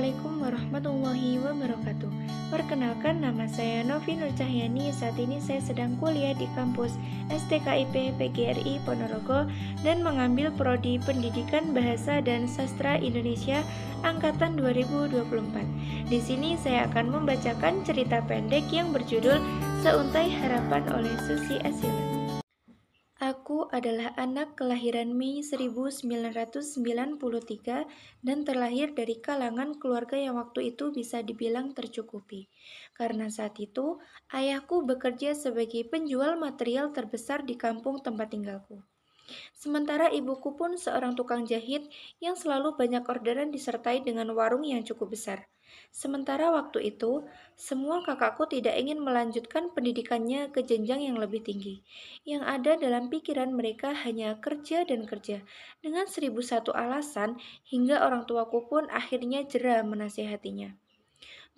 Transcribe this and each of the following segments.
Assalamualaikum warahmatullahi wabarakatuh. Perkenalkan, nama saya Novi Nur Cahyani. Saat ini saya sedang kuliah di kampus STKIP PGRI Ponorogo dan mengambil prodi Pendidikan Bahasa dan Sastra Indonesia angkatan 2024. Di sini saya akan membacakan cerita pendek yang berjudul Seuntai Harapan oleh Susi Asila. Aku adalah anak kelahiran Mei 1993 dan terlahir dari kalangan keluarga yang waktu itu bisa dibilang tercukupi. Karena saat itu, ayahku bekerja sebagai penjual material terbesar di kampung tempat tinggalku. Sementara ibuku pun seorang tukang jahit yang selalu banyak orderan disertai dengan warung yang cukup besar. Sementara waktu itu, semua kakakku tidak ingin melanjutkan pendidikannya ke jenjang yang lebih tinggi. Yang ada dalam pikiran mereka hanya kerja dan kerja, dengan 1001 alasan hingga orang tuaku pun akhirnya jera menasihatinya.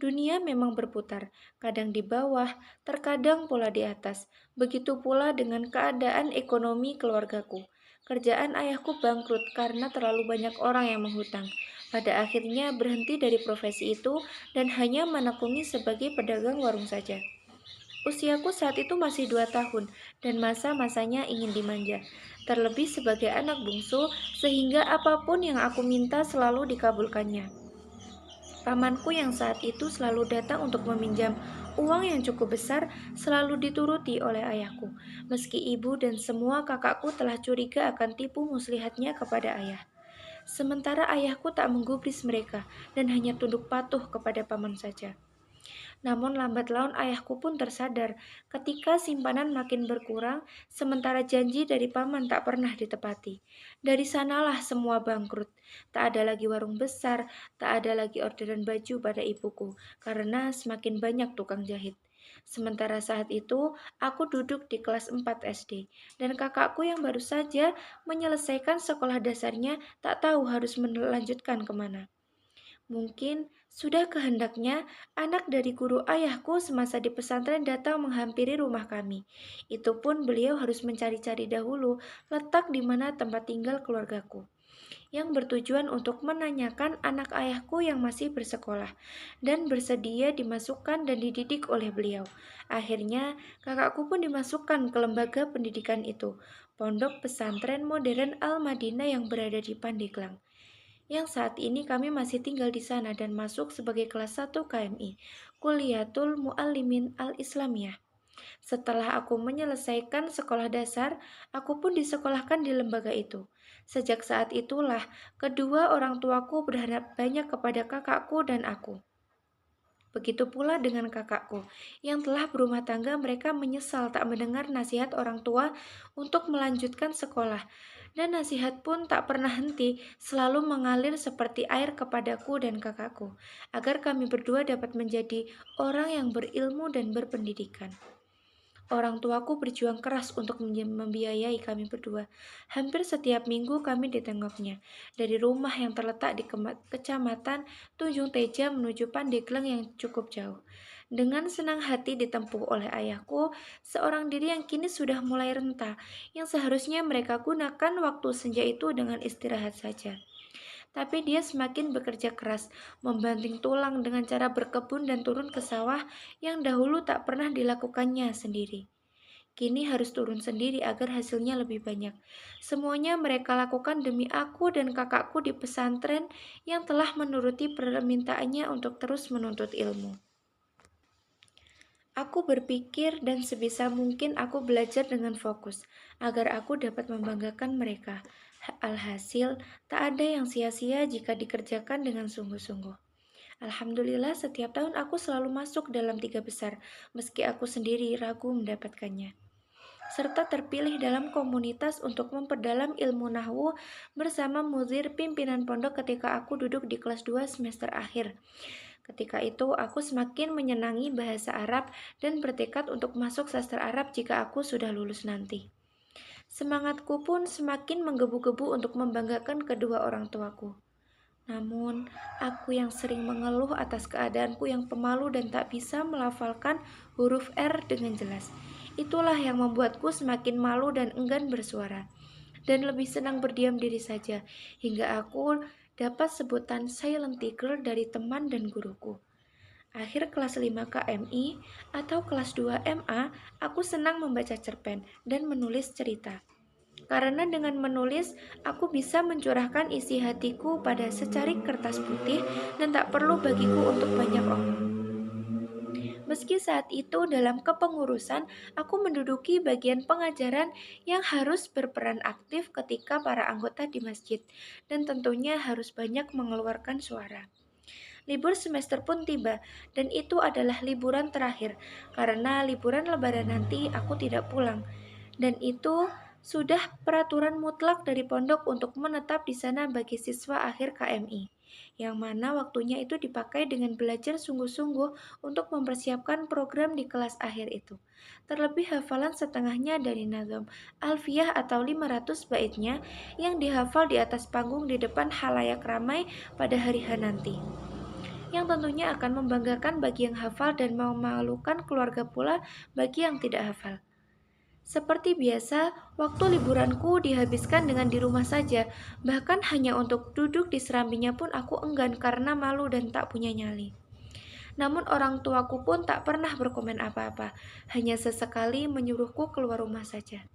Dunia memang berputar, kadang di bawah, terkadang pula di atas. Begitu pula dengan keadaan ekonomi keluargaku. Kerjaan ayahku bangkrut karena terlalu banyak orang yang menghutang. Pada akhirnya berhenti dari profesi itu dan hanya menekuni sebagai pedagang warung saja. Usiaku saat itu masih 2 tahun dan masa-masanya ingin dimanja. Terlebih sebagai anak bungsu, sehingga apapun yang aku minta selalu dikabulkannya. Pamanku yang saat itu selalu datang untuk meminjam uang yang cukup besar selalu dituruti oleh ayahku, meski ibu dan semua kakakku telah curiga akan tipu muslihatnya kepada ayah. Sementara ayahku tak menggubris mereka dan hanya tunduk patuh kepada paman saja. Namun lambat laun ayahku pun tersadar ketika simpanan makin berkurang, sementara janji dari paman tak pernah ditepati. Dari sanalah semua bangkrut. Tak ada lagi warung besar, tak ada lagi orderan baju pada ibuku, karena semakin banyak tukang jahit. Sementara saat itu, aku duduk di kelas 4 SD, dan kakakku yang baru saja menyelesaikan sekolah dasarnya tak tahu harus melanjutkan kemana. Mungkin sudah kehendaknya anak dari guru ayahku semasa di pesantren datang menghampiri rumah kami. Itu pun beliau harus mencari-cari dahulu letak di mana tempat tinggal keluargaku, yang bertujuan untuk menanyakan anak ayahku yang masih bersekolah dan bersedia dimasukkan dan dididik oleh beliau. Akhirnya kakakku pun dimasukkan ke lembaga pendidikan itu, Pondok Pesantren Modern Al-Madinah yang berada di Pandeglang, yang saat ini kami masih tinggal di sana dan masuk sebagai kelas 1 KMI, Kuliatul Muallimin Al-Islamiyah. Setelah aku menyelesaikan sekolah dasar, aku pun disekolahkan di lembaga itu. Sejak saat itulah, kedua orang tuaku berharap banyak kepada kakakku dan aku. Begitu pula dengan kakakku, yang telah berumah tangga. Mereka menyesal tak mendengar nasihat orang tua untuk melanjutkan sekolah. Dan nasihat pun tak pernah henti, selalu mengalir seperti air kepadaku dan kakakku, agar kami berdua dapat menjadi orang yang berilmu dan berpendidikan. Orang tuaku berjuang keras untuk membiayai kami berdua. Hampir setiap minggu kami ditengoknya. Dari rumah yang terletak di kecamatan Tunjung Teja menuju Pandeglang yang cukup jauh. Dengan senang hati ditempuh oleh ayahku, seorang diri yang kini sudah mulai renta, yang seharusnya mereka gunakan waktu senja itu dengan istirahat saja. Tapi dia semakin bekerja keras, membanting tulang dengan cara berkebun dan turun ke sawah yang dahulu tak pernah dilakukannya sendiri. Kini harus turun sendiri agar hasilnya lebih banyak. Semuanya mereka lakukan demi aku dan kakakku di pesantren yang telah menuruti permintaannya untuk terus menuntut ilmu. Aku berpikir dan sebisa mungkin aku belajar dengan fokus, agar aku dapat membanggakan mereka. Alhasil, tak ada yang sia-sia jika dikerjakan dengan sungguh-sungguh. Alhamdulillah setiap tahun aku selalu masuk dalam 3 besar, meski aku sendiri ragu mendapatkannya. Serta terpilih dalam komunitas untuk memperdalam ilmu nahwu bersama mudir pimpinan pondok ketika aku duduk di kelas 2 semester akhir. Ketika itu, aku semakin menyenangi bahasa Arab dan bertekad untuk masuk sastra Arab jika aku sudah lulus nanti. Semangatku pun semakin menggebu-gebu untuk membanggakan kedua orang tuaku. Namun, aku yang sering mengeluh atas keadaanku yang pemalu dan tak bisa melafalkan huruf R dengan jelas. Itulah yang membuatku semakin malu dan enggan bersuara, dan lebih senang berdiam diri saja, hingga aku dapat sebutan Silent Tiger dari teman dan guruku. Akhir kelas 5 KMI atau kelas 2 MA, aku senang membaca cerpen dan menulis cerita. Karena dengan menulis, aku bisa mencurahkan isi hatiku pada secarik kertas putih dan tak perlu bagiku untuk banyak omong. Meski saat itu dalam kepengurusan, aku menduduki bagian pengajaran yang harus berperan aktif ketika para anggota di masjid, dan tentunya harus banyak mengeluarkan suara. Libur semester pun tiba, dan itu adalah liburan terakhir, karena liburan lebaran nanti aku tidak pulang. Dan itu sudah peraturan mutlak dari pondok untuk menetap di sana bagi siswa akhir KMI, yang mana waktunya itu dipakai dengan belajar sungguh-sungguh untuk mempersiapkan program di kelas akhir itu. Terlebih hafalan setengahnya dari nazam Alfiyah atau 500 baitnya yang dihafal di atas panggung di depan halayak ramai pada hari H nanti, yang tentunya akan membanggakan bagi yang hafal dan memalukan keluarga pula bagi yang tidak hafal. Seperti biasa, waktu liburanku dihabiskan dengan di rumah saja, bahkan hanya untuk duduk di serambinya pun aku enggan karena malu dan tak punya nyali. Namun orang tuaku pun tak pernah berkomen apa-apa, hanya sesekali menyuruhku keluar rumah saja.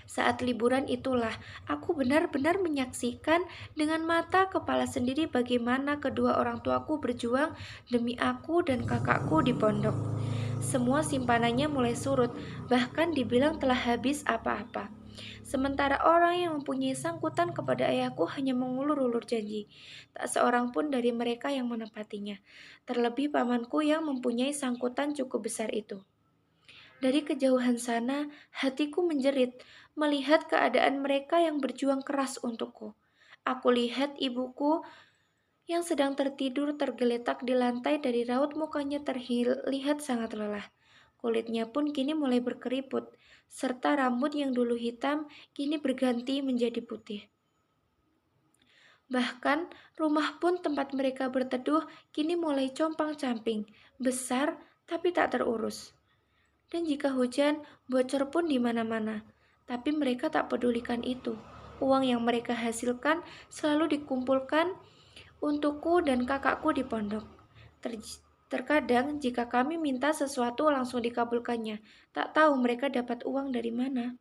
Saat liburan itulah aku benar-benar menyaksikan dengan mata kepala sendiri bagaimana kedua orang tuaku berjuang demi aku dan kakakku di pondok. Semua simpanannya mulai surut, bahkan dibilang telah habis apa-apa. Sementara orang yang mempunyai sangkutan kepada ayahku hanya mengulur-ulur janji. Tak seorang pun dari mereka yang menepatinya. Terlebih pamanku yang mempunyai sangkutan cukup besar itu. Dari kejauhan sana, hatiku menjerit melihat keadaan mereka yang berjuang keras untukku. Aku lihat ibuku yang sedang tertidur tergeletak di lantai, dari raut mukanya terlihat sangat lelah. Kulitnya pun kini mulai berkeriput, serta rambut yang dulu hitam kini berganti menjadi putih. Bahkan rumah pun tempat mereka berteduh kini mulai compang-camping, besar tapi tak terurus. Dan jika hujan, bocor pun di mana-mana. Tapi mereka tak pedulikan itu. Uang yang mereka hasilkan selalu dikumpulkan untukku dan kakakku di pondok. Terkadang jika kami minta sesuatu langsung dikabulkannya. Tak tahu mereka dapat uang dari mana.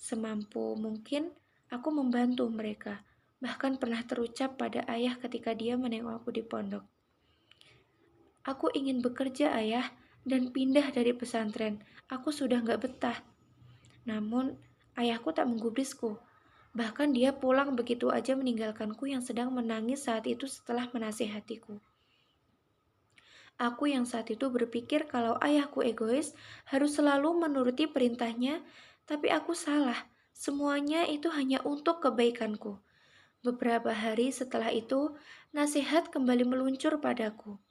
Semampu mungkin aku membantu mereka. Bahkan pernah terucap pada ayah ketika dia menengok aku di pondok. Aku ingin bekerja, ayah, dan pindah dari pesantren. Aku sudah gak betah. Namun, ayahku tak menggubrisku. Bahkan dia pulang begitu aja meninggalkanku yang sedang menangis saat itu setelah menasihatiku. Aku yang saat itu berpikir kalau ayahku egois, harus selalu menuruti perintahnya, tapi aku salah. Semuanya itu hanya untuk kebaikanku. Beberapa hari setelah itu, nasihat kembali meluncur padaku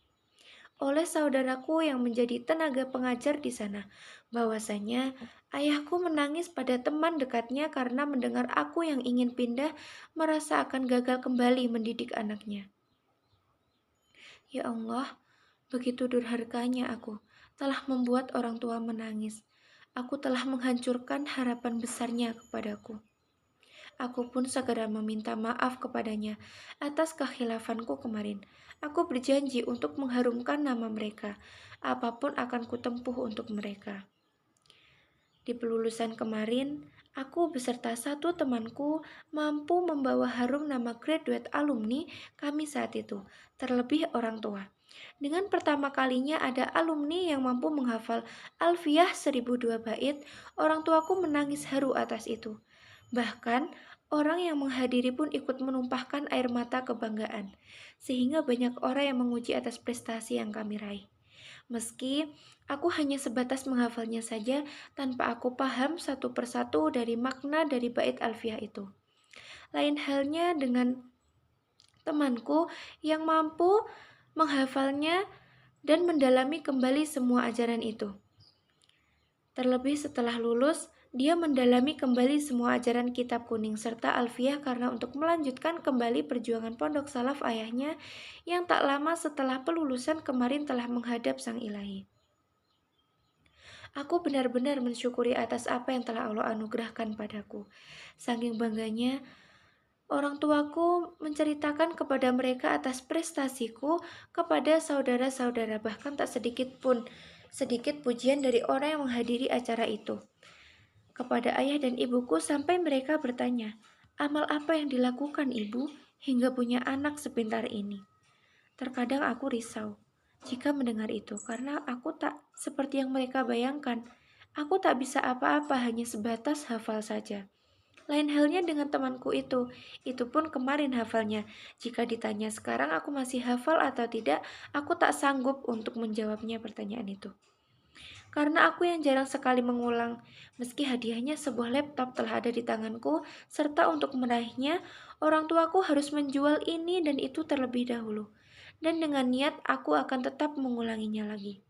oleh saudaraku yang menjadi tenaga pengajar di sana, bahwasanya ayahku menangis pada teman dekatnya karena mendengar aku yang ingin pindah merasa akan gagal kembali mendidik anaknya. Ya Allah, begitu durhakanya aku telah membuat orang tua menangis. Aku telah menghancurkan harapan besarnya kepadaku. Aku pun segera meminta maaf kepadanya atas kekhilafanku kemarin. Aku berjanji untuk mengharumkan nama mereka. Apapun akan kutempuh untuk mereka. Di pelulusan kemarin, aku beserta satu temanku mampu membawa harum nama graduate alumni kami saat itu, terlebih orang tua. Dengan pertama kalinya ada alumni yang mampu menghafal Alfiyah 1002 bait, orang tuaku menangis haru atas itu. Bahkan, orang yang menghadiri pun ikut menumpahkan air mata kebanggaan, sehingga banyak orang yang menguji atas prestasi yang kami raih. Meski aku hanya sebatas menghafalnya saja tanpa aku paham satu persatu dari makna dari bait Alfiyah itu. Lain halnya dengan temanku yang mampu menghafalnya dan mendalami kembali semua ajaran itu. Terlebih setelah lulus, dia mendalami kembali semua ajaran kitab kuning serta Alfiyah karena untuk melanjutkan kembali perjuangan pondok salaf ayahnya yang tak lama setelah pelulusan kemarin telah menghadap Sang Ilahi. Aku benar-benar mensyukuri atas apa yang telah Allah anugerahkan padaku. Saking bangganya, Orang tuaku menceritakan kepada mereka atas prestasiku kepada saudara-saudara, bahkan tak sedikit pujian dari orang yang menghadiri acara itu. Kepada ayah dan ibuku sampai mereka bertanya, amal apa yang dilakukan ibu hingga punya anak sepintar ini? Terkadang aku risau jika mendengar itu karena aku tak seperti yang mereka bayangkan. Aku tak bisa apa-apa, hanya sebatas hafal saja. Lain halnya dengan temanku itu pun kemarin hafalnya. Jika ditanya sekarang aku masih hafal atau tidak, aku tak sanggup untuk menjawabnya pertanyaan itu. Karena aku yang jarang sekali mengulang, meski hadiahnya sebuah laptop telah ada di tanganku, serta untuk meraihnya, orang tuaku harus menjual ini dan itu terlebih dahulu. Dan dengan niat aku akan tetap mengulanginya lagi.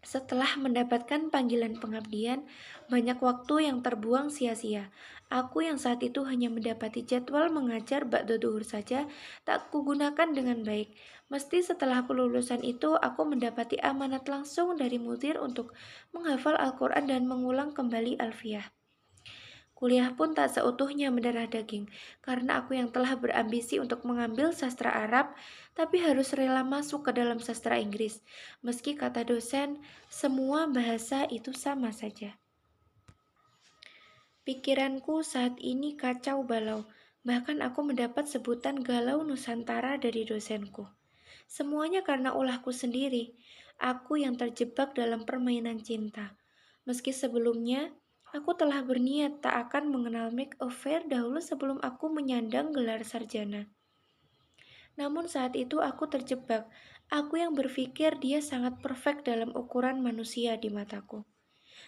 Setelah mendapatkan panggilan pengabdian, banyak waktu yang terbuang sia-sia. Aku yang saat itu hanya mendapati jadwal mengajar ba'da duhur saja, tak kugunakan dengan baik. Mesti setelah kelulusan itu, aku mendapati amanat langsung dari mudir untuk menghafal Al-Quran dan mengulang kembali Alfiyah. Kuliah pun tak seutuhnya mendarah daging, karena aku yang telah berambisi untuk mengambil sastra Arab, tapi harus rela masuk ke dalam sastra Inggris. Meski kata dosen, semua bahasa itu sama saja. Pikiranku saat ini kacau balau, bahkan aku mendapat sebutan galau Nusantara dari dosenku. Semuanya karena ulahku sendiri, aku yang terjebak dalam permainan cinta. Meski sebelumnya, aku telah berniat tak akan mengenal make affair dahulu sebelum aku menyandang gelar sarjana. Namun saat itu aku terjebak, aku yang berpikir dia sangat perfect dalam ukuran manusia di mataku.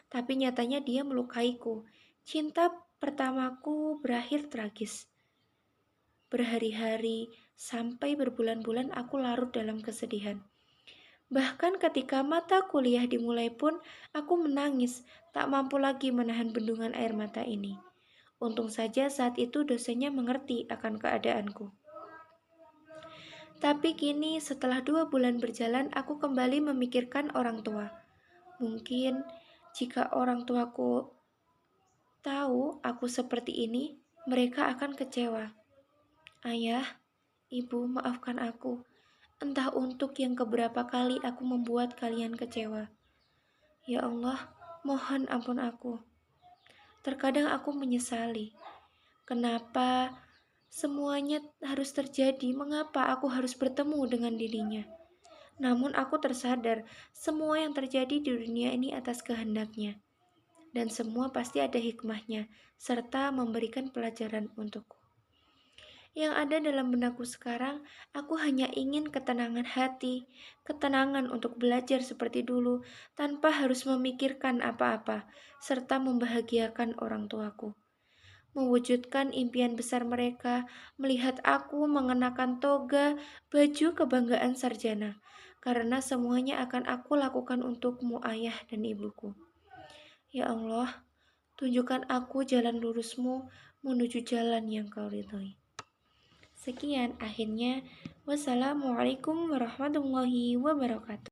Tapi nyatanya dia melukaiku. Cinta pertamaku berakhir tragis. Berhari-hari sampai berbulan-bulan aku larut dalam kesedihan. Bahkan ketika mata kuliah dimulai pun, aku menangis, tak mampu lagi menahan bendungan air mata ini. Untung saja saat itu dosennya mengerti akan keadaanku. Tapi kini setelah 2 bulan berjalan, aku kembali memikirkan orang tua. Mungkin jika orang tuaku tahu aku seperti ini, mereka akan kecewa. Ayah, ibu, maafkan aku. Entah untuk yang keberapa kali aku membuat kalian kecewa. Ya Allah, mohon ampun aku. Terkadang aku menyesali. Kenapa semuanya harus terjadi? Mengapa aku harus bertemu dengan dirinya? Namun aku tersadar semua yang terjadi di dunia ini atas kehendaknya. Dan semua pasti ada hikmahnya, serta memberikan pelajaran untukku. Yang ada dalam benakku sekarang, aku hanya ingin ketenangan hati, ketenangan untuk belajar seperti dulu, tanpa harus memikirkan apa-apa, serta membahagiakan orang tuaku. Mewujudkan impian besar mereka, melihat aku mengenakan toga, baju kebanggaan sarjana, karena semuanya akan aku lakukan untukmu, ayah dan ibuku. Ya Allah, tunjukkan aku jalan lurusmu menuju jalan yang kau ridhoi. Sekian akhirnya. Wassalamualaikum warahmatullahi wabarakatuh.